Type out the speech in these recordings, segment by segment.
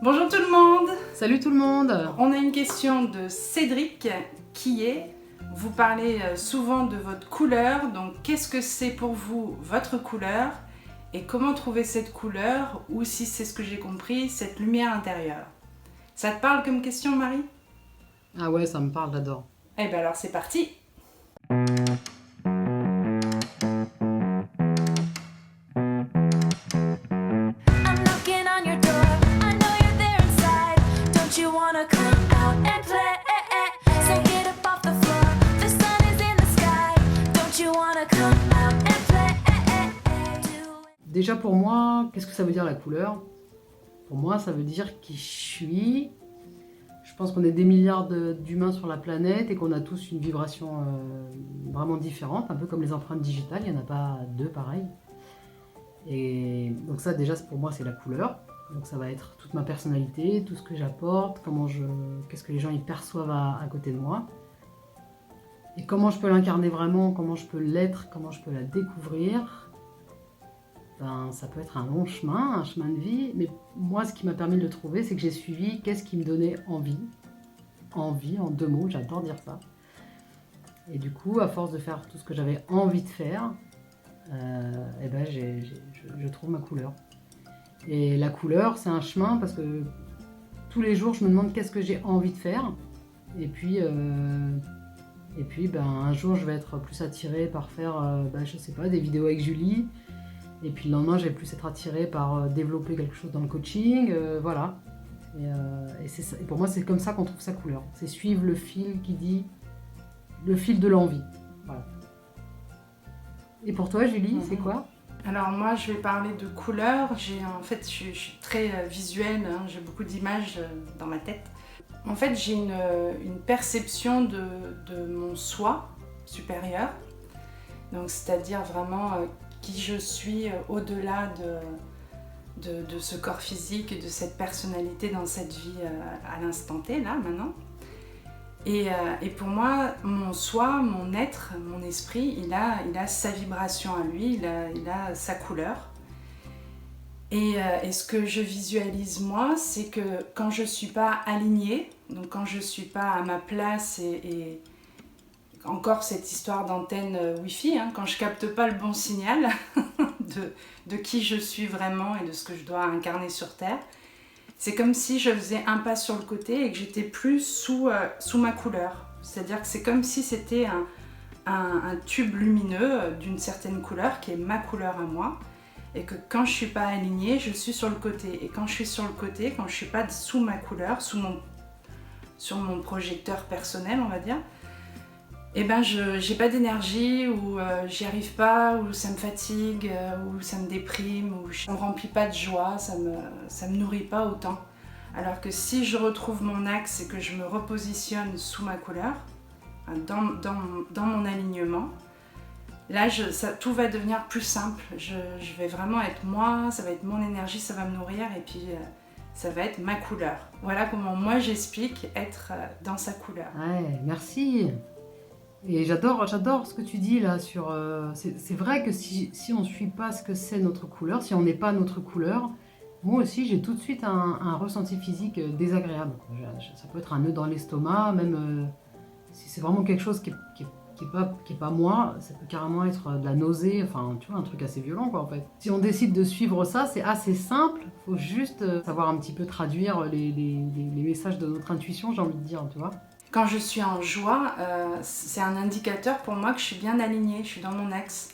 Bonjour tout le monde! Salut tout le monde! On a une question de Cédric qui est: vous parlez souvent de votre couleur, donc qu'est-ce que c'est pour vous votre couleur et comment trouver cette couleur, ou si c'est ce que j'ai compris, cette lumière intérieure? Ça te parle comme question, Marie? Ah ouais, ça me parle, j'adore. Eh bien alors c'est parti! Déjà pour moi, qu'est-ce que ça veut dire la couleur? Pour moi, ça veut dire qui je suis. Je pense qu'on est des milliards d'humains sur la planète et qu'on a tous une vibration vraiment différente, un peu comme les empreintes digitales, il n'y en a pas deux pareilles. Et donc ça déjà pour moi c'est la couleur. Donc ça va être toute ma personnalité, tout ce que j'apporte, qu'est-ce que les gens y perçoivent à côté de moi. Et comment je peux l'incarner vraiment, comment je peux l'être, comment je peux la découvrir. Ben, ça peut être un long chemin, un chemin de vie, mais moi ce qui m'a permis de le trouver, c'est que j'ai suivi qu'est-ce qui me donnait envie. Envie, en deux mots, j'adore dire ça. Et du coup, à force de faire tout ce que j'avais envie de faire, eh ben je trouve ma couleur. Et la couleur, c'est un chemin parce que tous les jours, je me demande qu'est-ce que j'ai envie de faire. Et puis ben, un jour, je vais être plus attirée par faire, je sais pas, des vidéos avec Julie. Et puis le lendemain, je vais plus être attirée par développer quelque chose dans le coaching, voilà. Et pour moi, c'est comme ça qu'on trouve sa couleur. C'est suivre le fil qui dit, le fil de l'envie. Voilà. Et pour toi, Julie, c'est quoi? Alors moi je vais parler de couleurs. En fait je suis très visuelle, hein, j'ai beaucoup d'images dans ma tête. En fait j'ai une perception de mon soi supérieur, donc c'est-à-dire vraiment qui je suis au-delà de ce corps physique et de cette personnalité dans cette vie à l'instant T, là, maintenant. Et pour moi, mon soi, mon être, mon esprit, il a sa vibration à lui, il a sa couleur. Et ce que je visualise moi, c'est que quand je ne suis pas alignée, donc quand je ne suis pas à ma place et encore cette histoire d'antenne Wi-Fi, hein, quand je ne capte pas le bon signal de qui je suis vraiment et de ce que je dois incarner sur Terre, c'est comme si je faisais un pas sur le côté et que j'étais plus sous ma couleur. C'est-à-dire que c'est comme si c'était un tube lumineux d'une certaine couleur qui est ma couleur à moi, et que quand je ne suis pas alignée, je suis sur le côté. Et quand je suis sur le côté, quand je ne suis pas sous ma couleur, sur mon projecteur personnel, on va dire, eh ben j'ai pas d'énergie, ou j'y arrive pas, ou ça me fatigue, ou ça me déprime, ou ça me remplit pas de joie, ça me nourrit pas autant. Alors que si je retrouve mon axe et que je me repositionne sous ma couleur, dans mon alignement, là tout va devenir plus simple. Je vais vraiment être moi, ça va être mon énergie, ça va me nourrir, et puis ça va être ma couleur. Voilà comment moi j'explique être dans sa couleur. Ouais, merci. Et j'adore ce que tu dis là sur... c'est vrai que si on ne suit pas ce que c'est notre couleur, si on n'est pas notre couleur, moi aussi j'ai tout de suite un ressenti physique désagréable. Ça peut être un nœud dans l'estomac, même si c'est vraiment quelque chose qui est pas moi, ça peut carrément être de la nausée, enfin tu vois, un truc assez violent quoi en fait. Si on décide de suivre ça, c'est assez simple, il faut juste savoir un petit peu traduire les messages de notre intuition, j'ai envie de dire, tu vois. Quand je suis en joie, c'est un indicateur pour moi que je suis bien alignée, je suis dans mon axe.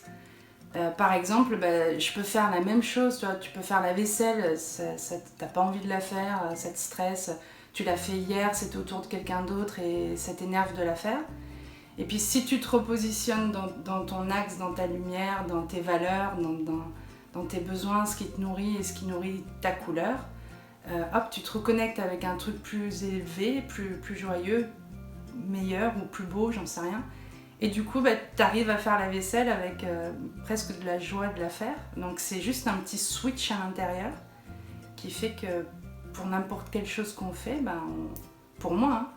Par exemple, je peux faire la même chose, tu peux faire la vaisselle, t'as pas envie de la faire, ça te stresse, tu l'as fait hier, c'était autour de quelqu'un d'autre et ça t'énerve de la faire. Et puis si tu te repositionnes dans ton axe, dans ta lumière, dans tes valeurs, dans tes besoins, ce qui te nourrit et ce qui nourrit ta couleur, hop, tu te reconnectes avec un truc plus élevé, plus joyeux, meilleur ou plus beau, j'en sais rien. Et du coup, tu arrives à faire la vaisselle avec presque de la joie de la faire. Donc c'est juste un petit switch à l'intérieur qui fait que pour n'importe quelle chose qu'on fait, pour moi,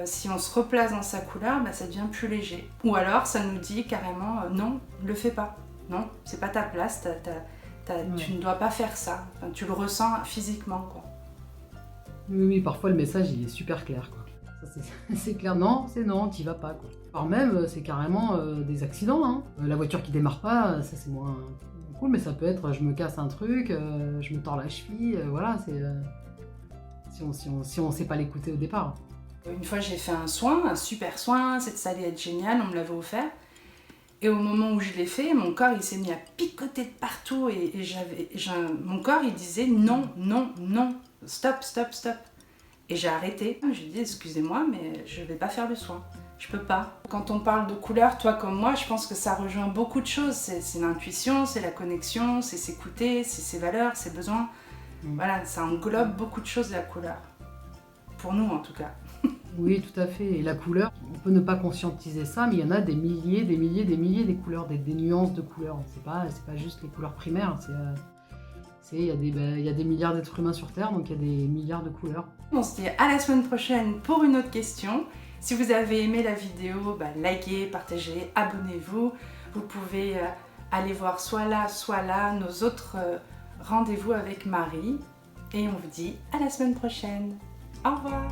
si on se replace dans sa couleur, ça devient plus léger. Ou alors ça nous dit carrément non, le fais pas. Non, c'est pas ta place, tu ne dois pas faire ça. Enfin, tu le ressens physiquement, quoi. Oui, parfois le message il est super clair, quoi. Ça, c'est clair, non, c'est non, t'y vas pas, quoi. Voire même, c'est carrément des accidents, hein. La voiture qui démarre pas, ça c'est moins cool, mais ça peut être je me casse un truc, je me tords la cheville, voilà, c'est si on sait pas l'écouter au départ. Une fois, j'ai fait un soin, un super soin, ça allait être génial, on me l'avait offert. Et au moment où je l'ai fait, mon corps il s'est mis à picoter de partout et mon corps il disait non, non, non, stop, stop, stop. Et j'ai arrêté. J'ai dit excusez-moi, mais je vais pas faire le soin. Je peux pas. Quand on parle de couleur, toi comme moi, je pense que ça rejoint beaucoup de choses. C'est l'intuition, c'est la connexion, c'est s'écouter, c'est ses valeurs, ses besoins. Voilà, ça englobe beaucoup de choses la couleur. Pour nous en tout cas. Oui, tout à fait. Et la couleur, on peut ne pas conscientiser ça, mais il y en a des milliers des couleurs, des nuances de couleurs. C'est pas juste les couleurs primaires. Il y a des milliards d'êtres humains sur Terre, donc il y a des milliards de couleurs. On se dit à la semaine prochaine pour une autre question. Si vous avez aimé la vidéo, likez, partagez, abonnez-vous. Vous pouvez aller voir soit là, nos autres rendez-vous avec Marie. Et on vous dit à la semaine prochaine. Au revoir.